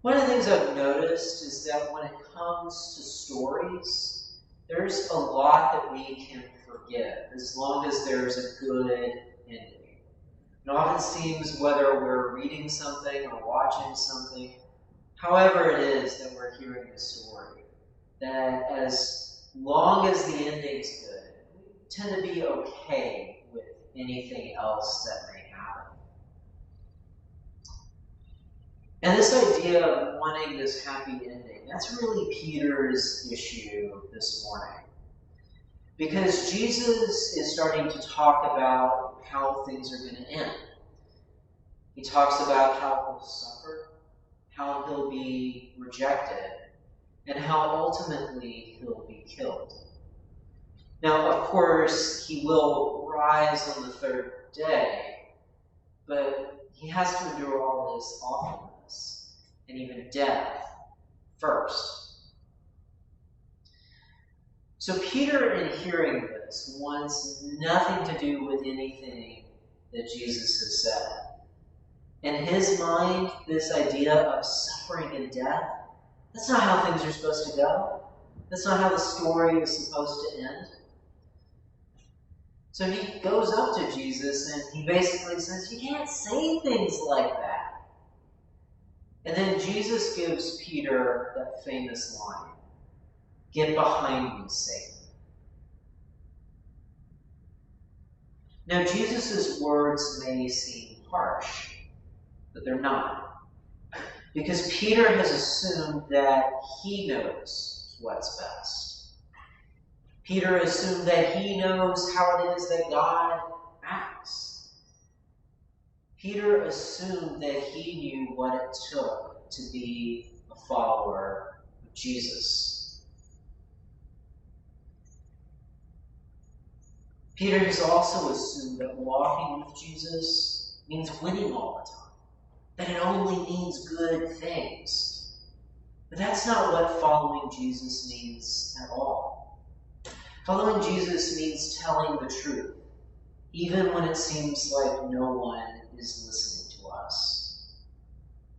One of the things I've noticed is that when it comes to stories, there's a lot that we can forgive as long as there's a good ending. It often seems whether we're reading something or watching something, however it is that we're hearing the story, that as long as the ending's good, we tend to be okay with anything else that may happen. And this idea of wanting this happy ending, that's really Peter's issue this morning. Because Jesus is starting to talk about how things are going to end. He talks about how he'll suffer, how he'll be rejected, and how ultimately he'll be killed. Now, of course, he will rise on the third day, but he has to endure all this awfulness and even death first. So Peter, in hearing this, wants nothing to do with anything that Jesus has said. In his mind, this idea of suffering and death, that's not how things are supposed to go. That's not how the story is supposed to end. So he goes up to Jesus and he basically says, you can't say things like that. And then Jesus gives Peter that famous line, get behind me, Satan. Now, Jesus' words may seem harsh, but they're not. Because Peter has assumed that he knows what's best. Peter assumed that he knows how it is that God acts. Peter assumed that he knew what it took to be a follower of Jesus. Peter has also assumed that walking with Jesus means winning all the time, that it only means good things. But that's not what following Jesus means at all. Following Jesus means telling the truth, even when it seems like no one is listening to us.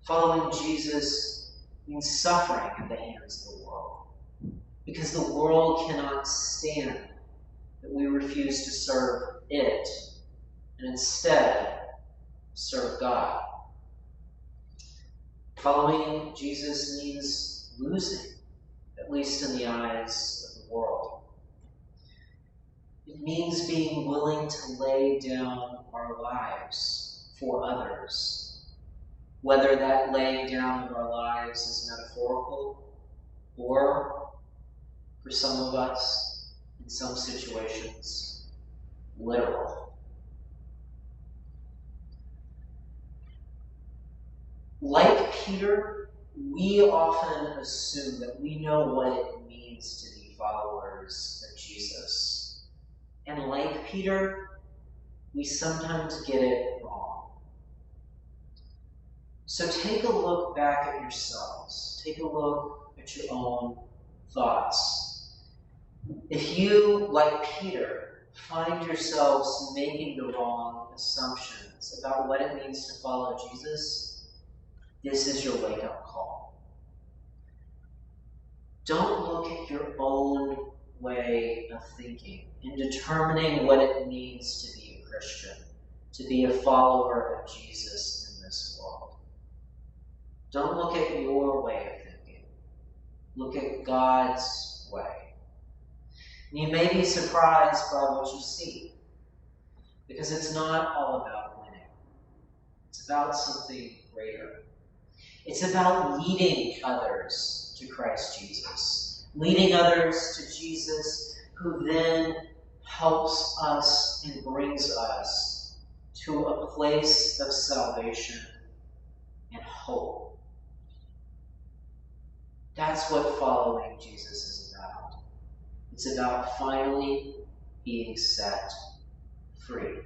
Following Jesus means suffering at the hands of the world, because the world cannot stand that we refuse to serve it and instead serve God. Following Jesus means losing, at least in the eyes of the world. It means being willing to lay down our lives for others, whether that laying down of our lives is metaphorical or, for some of us, in some situations, literal. Like Peter, we often assume that we know what it means to be followers of Jesus. And like Peter, we sometimes get it wrong. So take a look back at yourselves. Take a look at your own thoughts. If you, like Peter, find yourselves making the wrong assumptions about what it means to follow Jesus, this is your wake-up call. Don't look at your own way of thinking in determining what it means to be a Christian, to be a follower of Jesus in this world. Don't look at your way of thinking. Look at God's way. And you may be surprised by what you see, because it's not all about winning. It's about something greater. It's about leading others to Christ Jesus. Leading others to Jesus, who then helps us and brings us to a place of salvation and hope. That's what following Jesus is about. It's about finally being set free.